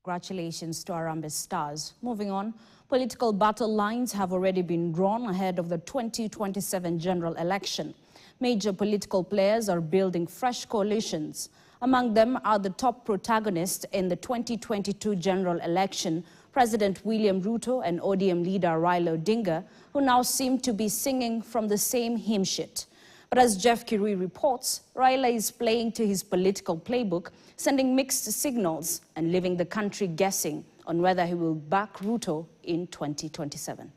Congratulations to Harambee Stars. Moving on, political battle lines have already been drawn ahead of the 2027 general election. Major political players are building fresh coalitions. Among them are the top protagonists in the 2022 general election, President William Ruto and ODM leader Raila Odinga, who now seem to be singing from the same hymn sheet. But as Jeff Kirui reports, Raila is playing to his political playbook, sending mixed signals and leaving the country guessing on whether he will back Ruto in 2027.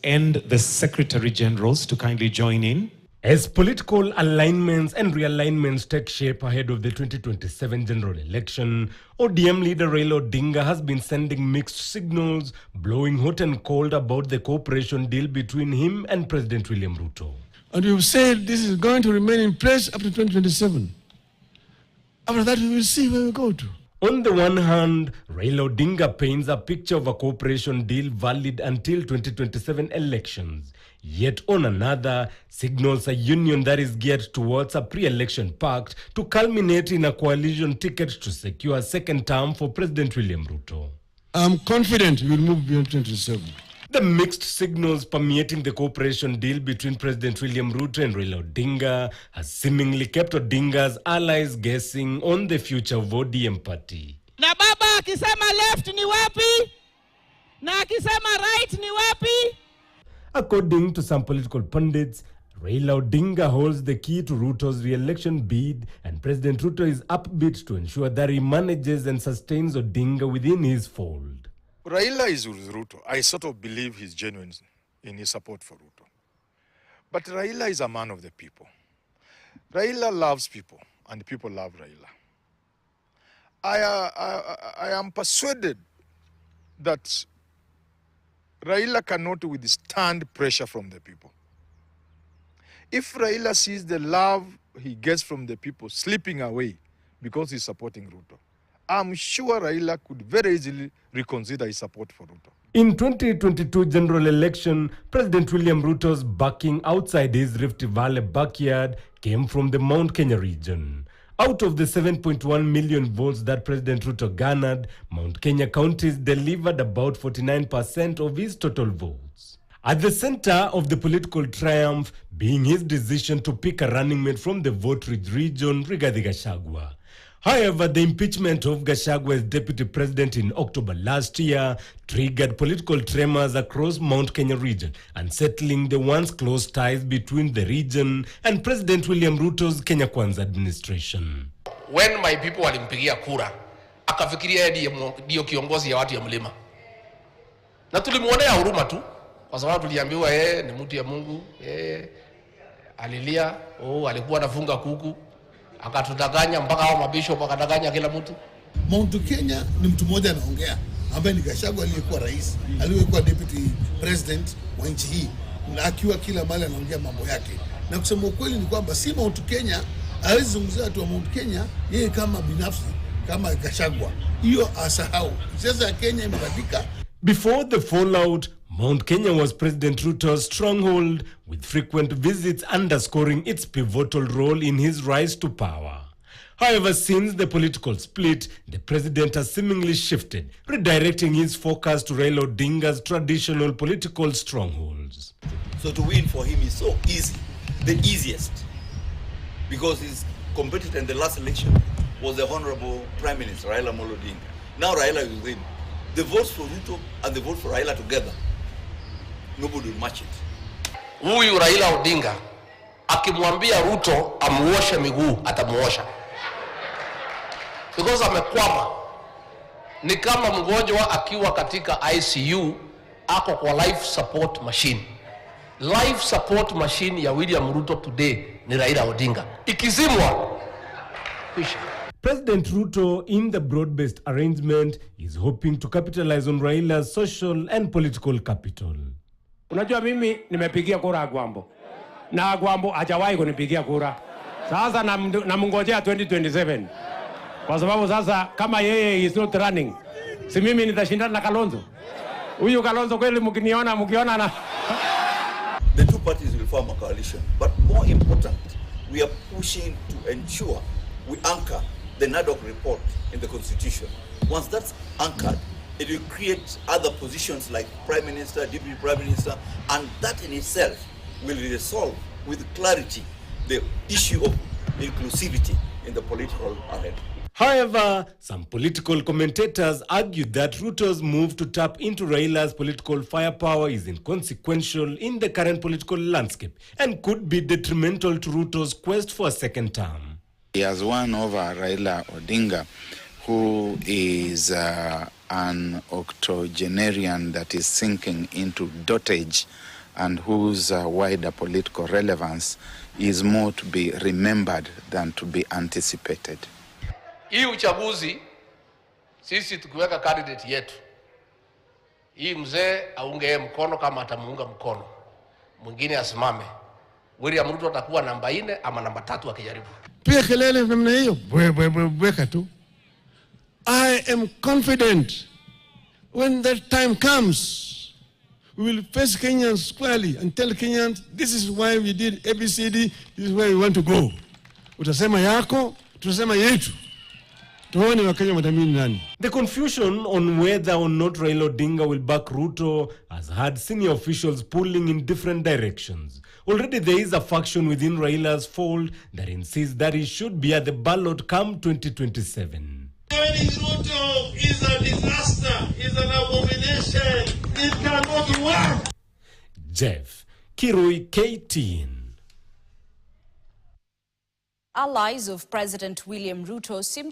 And the Secretary Generals to kindly join in. As political alignments and realignments take shape ahead of the 2027 general election, ODM leader Raila Odinga has been sending mixed signals, blowing hot and cold about the cooperation deal between him and President William Ruto. And you've said this is going to remain in place up to 2027. After that, we will see where we go to. On the one hand, Raila Odinga paints a picture of a cooperation deal valid until 2027 elections. Yet on another, signals a union that is geared towards a pre-election pact to culminate in a coalition ticket to secure a second term for President William Ruto. I'm confident we will move beyond 2027. The mixed signals permeating the cooperation deal between President William Ruto and Raila Odinga has seemingly kept Odinga's allies guessing on the future of ODM party. Na baba akisema left ni wapi? Na akisema right ni wapi? According to some political pundits, Raila Odinga holds the key to Ruto's re-election bid, and President Ruto is upbeat to ensure that he manages and sustains Odinga within his fold. Raila is with Ruto. I sort of believe he's genuine in his support for Ruto. But Raila is a man of the people. Raila loves people, and people love Raila. I am persuaded that Raila cannot withstand pressure from the people. If Raila sees the love he gets from the people slipping away because he's supporting Ruto, I'm sure Raila could very easily reconsider his support for Ruto. In 2022 general election, President William Ruto's backing outside his Rift Valley backyard came from the Mount Kenya region. Out of the 7.1 million votes that President Ruto garnered, Mount Kenya counties delivered about 49% of his total votes. At the center of the political triumph being his decision to pick a running mate from the vote-rich region, Rigathi Gachagua. However, the impeachment of Gachagua as deputy president in October last year triggered political tremors across Mount Kenya region, unsettling the once close ties between the region and President William Ruto's Kenya Kwanza administration. When my people walimpigia kura, akafikiria ndio kiongozi ya watu ya mlima. Na tulimuonea huruma tu, kwa sababu tuliambiwa ni mtu ya Mungu, alilia, alikuwa anafunga kuku. Akatudanganya mpaka hao mabisho wakadanganya kila mtu. Mount Kenya ni mtu mmoja anaongea, ambaye ni Gachagua aliyekuwa rais, aliyekuwa deputy president wa nchi hii, na akiwa kila mahali anaongea mambo yake. Na kusema ukweli ni kwamba si Mount Kenya hawezi zungumzia watu wa Mount Kenya yeye kama binafsi kama Gachagua. Hiyo asahau. Siasa ya Kenya imebadilika. Before the fallout, Mount Kenya was President Ruto's stronghold, with frequent visits underscoring its pivotal role in his rise to power. However, since the political split, the president has seemingly shifted, redirecting his focus to Raila Odinga's traditional political strongholds. So to win for him is so easy, the easiest, because his competitor in the last election was the Honorable Prime Minister, Raila Odinga. Now Raila is with him. The votes for Ruto and the vote for Raila together, nobody will match it. Huyu Raila Odinga akimwambia Ruto amuoshe miguu atamuosha. Because amekwama. Ni kama mgonjwa akiwa katika ICU ako kwa life support machine. Life support machine ya William Ruto today ni Raila Odinga. Ikizimwa kisha. President Ruto, in the broad-based arrangement, is hoping to capitalize on Raila's social and political capital. Unajua mimi nimepigia kura Agwambo. Na Agwambo hajawahi kunipigia kura. Sasa namngojea 2027. Kwa sababu sasa kama yeye is not running, si mimi nitashindana na Kalonzo. Huyu Kalonzo kweli mkiona na The two parties will form a coalition, but more important, we are pushing to ensure we anchor the NADOC report in the constitution. Once that's anchored, it will create other positions like Prime Minister, Deputy Prime Minister, and that in itself will resolve with clarity the issue of inclusivity in the political arena. However, some political commentators argued that Ruto's move to tap into Raila's political firepower is inconsequential in the current political landscape and could be detrimental to Ruto's quest for a second term. He has won over Raila Odinga, who is an octogenarian that is sinking into dotage and whose wider political relevance is more to be remembered than to be anticipated. Hii uchaguzi sisi tukiweka candidate yetu, hii mzee aunge mkono kama atamuunga mkono, mwingine asimame. William Ruto atakuwa namba 4 ama namba 3 akijaribu. Pia kelele namna hiyo, weka tu. I am confident when that time comes, we will face Kenyans squarely and tell Kenyans, this is why we did ABCD, this is where we want to go. Utasema yako, tutasema yetu. The confusion on whether or not Raila Odinga will back Ruto has had senior officials pulling in different directions. Already there is a faction within Raila's fold that insists that he should be at the ballot come 2027. Ruto is a disaster, is an abomination, it cannot work. Jeff Kirui, KTN. Allies of President William Ruto seem to